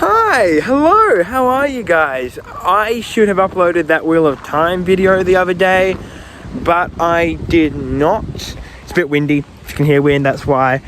Hi, hello, how are you guys? I should have uploaded that Wheel of Time video the other day, but I did not. It's a bit windy, if you can hear wind, that's why.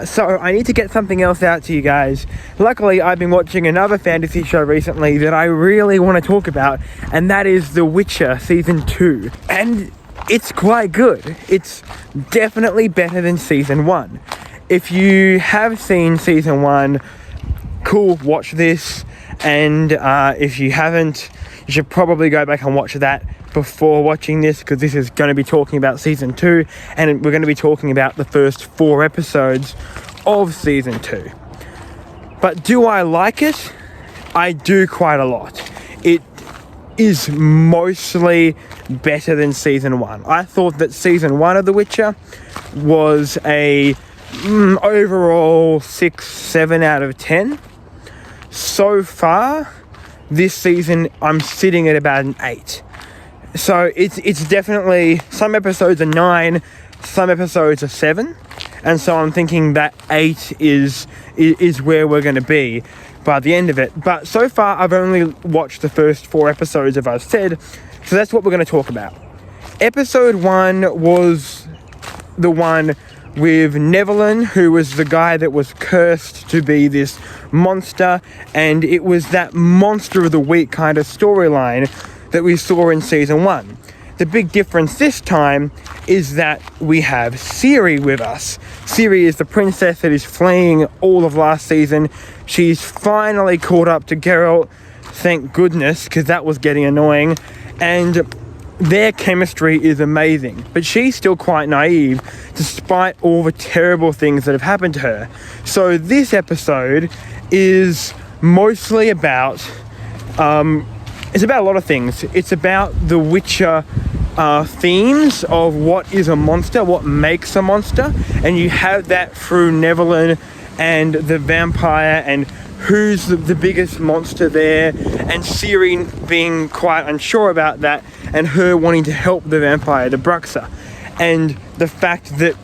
So I need to get something else out to you guys. Luckily, I've been watching another fantasy show recently that I really want to talk about, and that is The Witcher Season 2. And it's quite good. It's definitely better than Season 1. If you have seen Season 1, cool, watch this, and if you haven't, you should probably go back and watch that before watching this, because this is going to be talking about Season 2, and we're going to be talking about the first 4 episodes of Season 2. But do I like it? I do quite a lot. It is mostly better than Season 1. I thought that Season 1 of The Witcher was a overall 6-7 out of 10. So far this season I'm sitting at about an 8. So it's definitely, some episodes are 9, some episodes are 7, and so I'm thinking that 8 is where we're going to be by the end of it. But so far I've only watched the first 4 episodes, as I've said, so that's what we're going to talk about. Episode 1 was the one with Nevillin, who was the guy that was cursed to be this monster, and it was that monster of the week kind of storyline that we saw in Season 1. The big difference this time is that we have Ciri with us. Ciri is the princess that is fleeing all of last season. She's finally caught up to Geralt, thank goodness, because that was getting annoying, and their chemistry is amazing, but she's still quite naive despite all the terrible things that have happened to her. So this episode is mostly about, it's about a lot of things. It's about the Witcher themes of what is a monster, what makes a monster, and you have that through Nevillin and the vampire and who's the biggest monster there, and Ciri being quite unsure about that, and her wanting to help the vampire, the Bruxa. And the fact that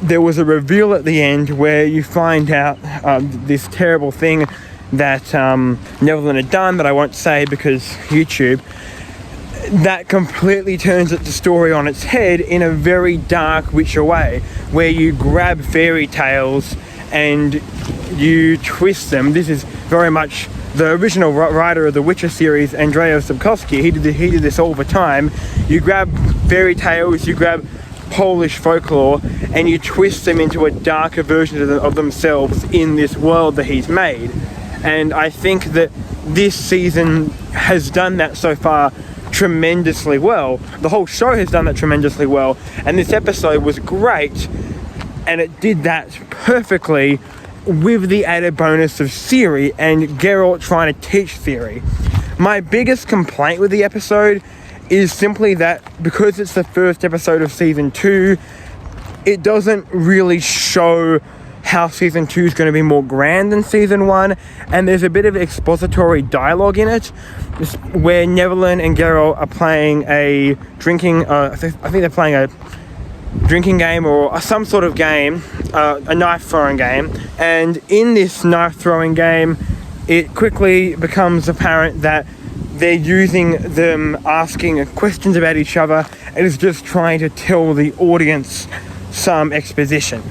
there was a reveal at the end where you find out this terrible thing that Nevillin had done, that I won't say because YouTube, that completely turns the story on its head in a very dark Witcher way, where you grab fairy tales and you twist them. This is very much the original writer of the Witcher series, Andrzej Sapkowski. He did this all the time. You grab fairy tales, you grab Polish folklore, and you twist them into a darker version of themselves in this world that he's made. And I think that this season has done that so far tremendously well. The whole show has done that tremendously well, and this episode was great, and it did that perfectly, with the added bonus of Ciri and Geralt trying to teach Ciri. My biggest complaint with the episode is simply that because it's the first episode of Season 2, it doesn't really show how Season 2 is going to be more grand than Season 1, and there's a bit of expository dialogue in it, where Nevillin and Geralt are playing a drinking, I think they're playing a drinking game or some sort of game, a knife throwing game, and in this knife throwing game it quickly becomes apparent that they're using them asking questions about each other and is just trying to tell the audience some exposition.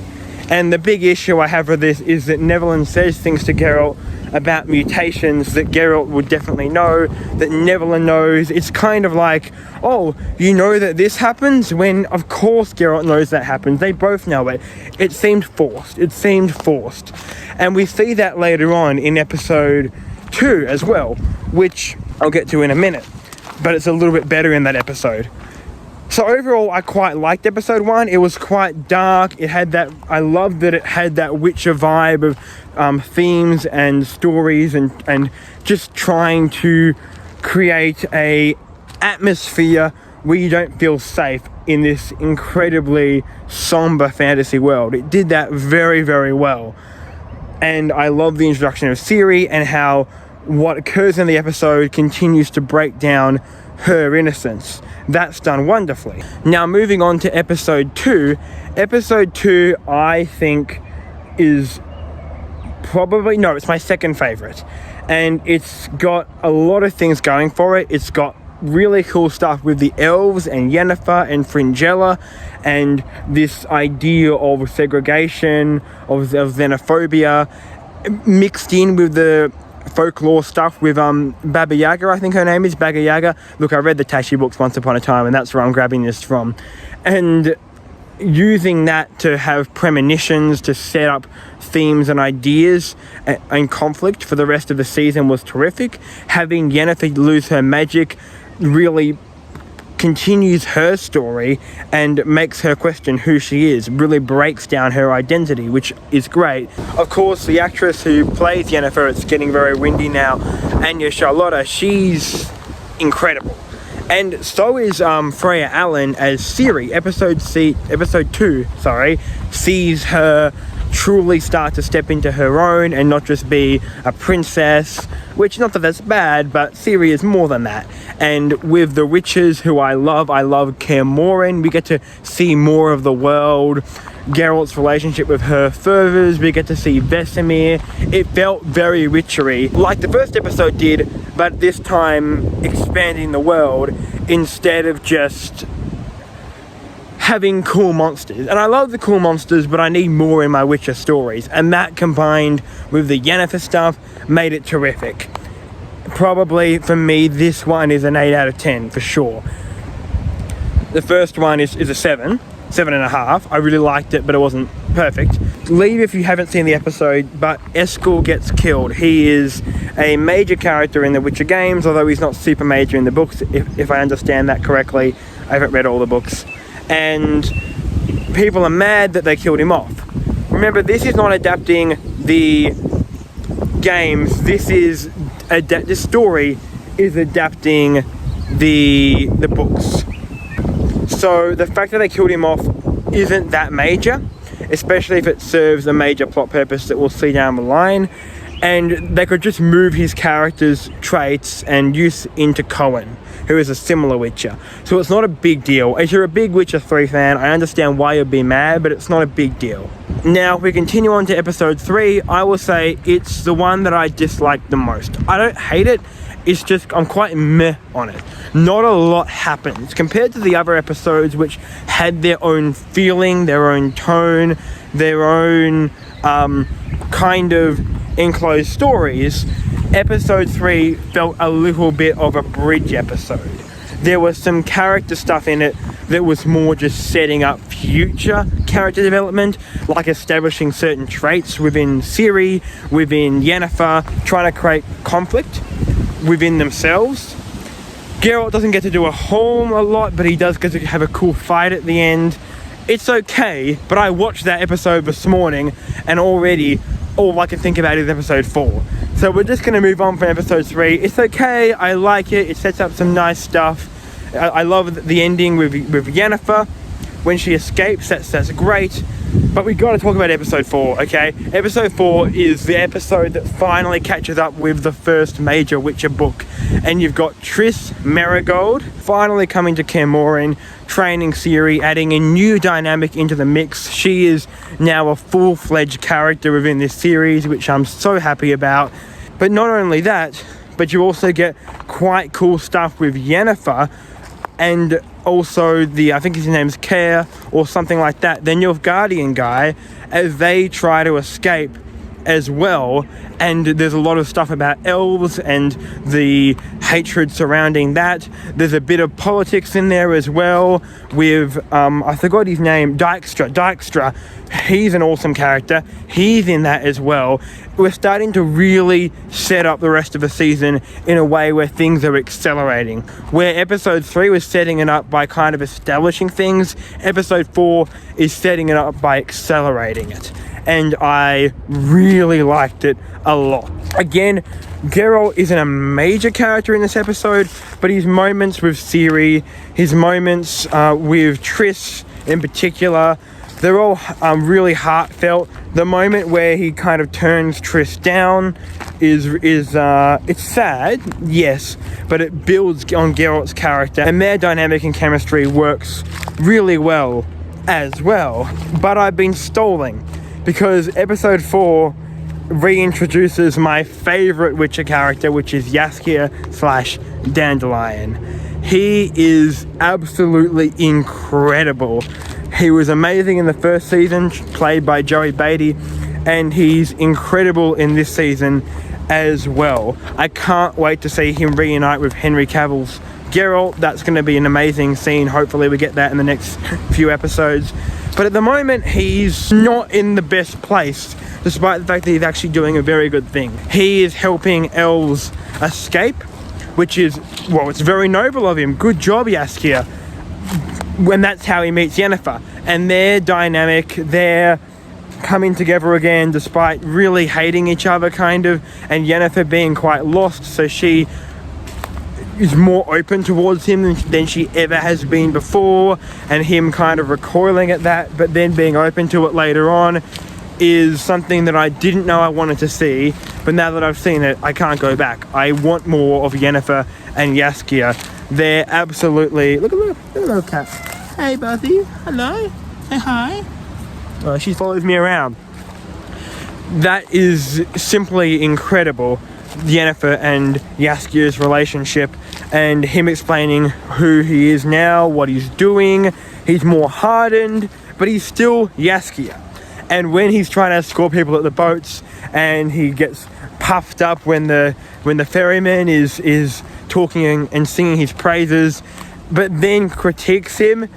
And the big issue I have with this is that Nevillin says things to Geralt about mutations that Geralt would definitely know, that Nevillin knows. It's kind of like, oh, you know that this happens? When of course Geralt knows that happens. They both know it. It seemed forced. And we see that later on in episode 2 as well, which I'll get to in a minute, but it's a little bit better in that episode. So overall, I quite liked episode 1. It was quite dark. It had that, I loved that it had that Witcher vibe of themes and stories and just trying to create a atmosphere where you don't feel safe in this incredibly somber fantasy world. It did that very, very well. And I love the introduction of Ciri and how what occurs in the episode continues to break down her innocence. That's done wonderfully. Now moving on to episode 2. Episode 2 I think is probably, no, it's my second favorite. And it's got a lot of things going for it. It's got really cool stuff with the elves and Yennefer and Fringilla, and this idea of segregation, of xenophobia, mixed in with the folklore stuff with Baba Yaga, I think her name is, Baba Yaga. Look, I read the Tashi books once upon a time, and that's where I'm grabbing this from. And using that to have premonitions, to set up themes and ideas and conflict for the rest of the season was terrific. Having Yennefer lose her magic really continues her story and makes her question who she is, really breaks down her identity, which is great. Of course, the actress who plays Yennefer, it's getting very windy now, Anya Charlotta, she's incredible. And so is Freya Allan as Ciri. Episode 2, sees her truly start to step into her own and not just be a princess, which, not that that's bad, but Ciri is more than that. And with the witches, who I love Kaer Morhen, we get to see more of the world. Geralt's relationship with her furthers, we get to see Vesemir. It felt very witchery, like the first episode did, but this time expanding the world instead of just having cool monsters. And I love the cool monsters, but I need more in my Witcher stories, and that combined with the Yennefer stuff made it terrific. Probably for me, this one is an 8 out of 10 for sure. The first one is a 7.5. I really liked it, but it wasn't perfect. Leave if you haven't seen the episode, but Eskel gets killed. He is a major character in the Witcher games, although he's not super major in the books, if I understand that correctly. I haven't read all the books. And people are mad that they killed him off. Remember, this is not adapting the games. This story is adapting the books. So the fact that they killed him off isn't that major, especially if it serves a major plot purpose that we'll see down the line. And they could just move his character's traits and use into Cohen, who is a similar Witcher. So it's not a big deal. If you're a big Witcher 3 fan, I understand why you'd be mad, but it's not a big deal. Now, if we continue on to episode 3, I will say it's the one that I dislike the most. I don't hate it, it's just I'm quite meh on it. Not a lot happens compared to the other episodes, which had their own feeling, their own tone, their own kind of enclosed stories. Episode 3 felt a little bit of a bridge episode. There was some character stuff in it that was more just setting up future character development, like establishing certain traits within Ciri, within Yennefer, trying to create conflict within themselves. Geralt doesn't get to do a whole lot, but he does get to have a cool fight at the end. It's okay, but I watched that episode this morning, and already all I can think about is episode 4. So we're just going to move on from episode 3. It's okay, I like it, it sets up some nice stuff. I love the ending with Yennefer when she escapes, that's great. But we got to talk about episode 4, okay? Episode 4 is the episode that finally catches up with the first major Witcher book. And you've got Triss Merigold finally coming to Kaer Morhen, training Ciri, adding a new dynamic into the mix. She is now a full-fledged character within this series, which I'm so happy about. But not only that, but you also get quite cool stuff with Yennefer, and also I think his name's Kaer or something like that, the Nilfgaardian guy, as they try to escape as well. And there's a lot of stuff about elves and the hatred surrounding that. There's a bit of politics in there as well with I forgot his name, Dijkstra. He's an awesome character. He's in that as well. We're starting to really set up the rest of the season in a way where things are accelerating. Where episode 3 was setting it up by kind of establishing things, episode 4 is setting it up by accelerating it. And I really liked it a lot. Again, Geralt isn't a major character in this episode, but his moments with Ciri, his moments with Triss in particular, they're all really heartfelt. The moment where he kind of turns Triss down is it's sad, yes, but it builds on Geralt's character, and their dynamic and chemistry works really well as well. But I've been stalling because episode 4 reintroduces my favorite Witcher character, which is Jaskier / Dandelion. He is absolutely incredible. He was amazing in the first season, played by Joey Beatty, and he's incredible in this season as well. I can't wait to see him reunite with Henry Cavill's Geralt. That's going to be an amazing scene. Hopefully we get that in the next few episodes. But at the moment, he's not in the best place, despite the fact that he's actually doing a very good thing. He is helping elves escape, which is, well, it's very noble of him. Good job, Jaskier. When that's how he meets Yennefer. And their dynamic, they're coming together again despite really hating each other, kind of, and Yennefer being quite lost, so she is more open towards him than she ever has been before, and him kind of recoiling at that, but then being open to it later on is something that I didn't know I wanted to see, but now that I've seen it, I can't go back. I want more of Yennefer and Jaskier. They're absolutely... Look at the little cat. Hey, Buzzy. Hello. Say hi. Oh, she follows me around. That is simply incredible. Yennefer and Jaskier's relationship, and him explaining who he is now, what he's doing. He's more hardened, but he's still Jaskier. And when he's trying to escort people at the boats, and he gets puffed up when the ferryman is talking and singing his praises, but then critiques him,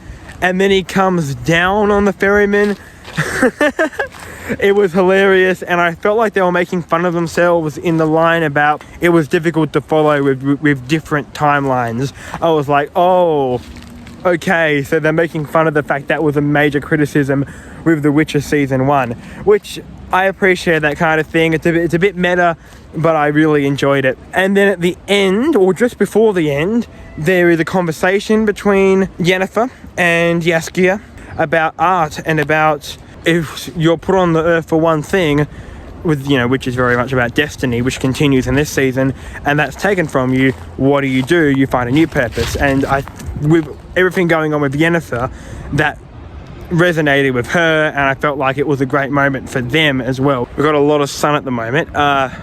and then he comes down on the ferryman. It was hilarious, and I felt like they were making fun of themselves in the line about it was difficult to follow with different timelines. I was like, oh, okay, so they're making fun of the fact that was a major criticism with The Witcher Season 1, which I appreciate that kind of thing. It's a bit meta, but I really enjoyed it. And then at the end, or just before the end, there is a conversation between Yennefer and Jaskier about art and about if you're put on the earth for one thing, with, you know, which is very much about destiny, which continues in this season, and that's taken from you, what do? You find a new purpose. And with everything going on with Yennefer, that resonated with her, and I felt like it was a great moment for them as well. We've got a lot of sun at the moment, but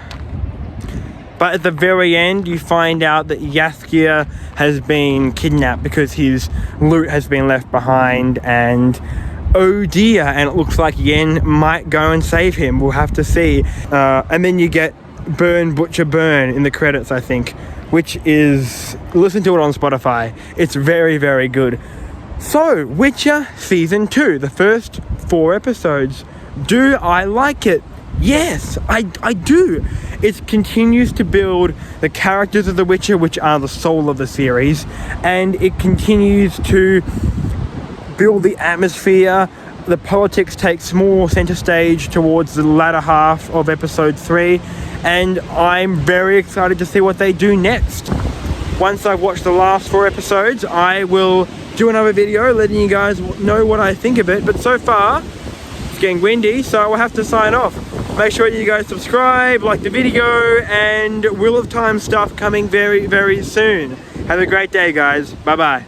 at the very end you find out that Jaskier has been kidnapped because his loot has been left behind, and oh dear, and it looks like Yen might go and save him. We'll have to see. And then you get Burn Butcher Burn in the credits, I think, which is, listen to it on Spotify. It's very, very good. So, Witcher Season 2, the first 4 episodes. Do I like it? Yes, I do. It continues to build the characters of The Witcher, which are the soul of the series, and it continues to build the atmosphere. The politics takes more center stage towards the latter half of episode 3, and I'm very excited to see what they do next. Once I've watched the last 4 episodes, I will do another video letting you guys know what I think of it, but so far it's getting windy, so I will have to sign off. Make sure you guys subscribe, like the video, and Wheel of Time stuff coming very, very soon. Have a great day, guys. Bye bye.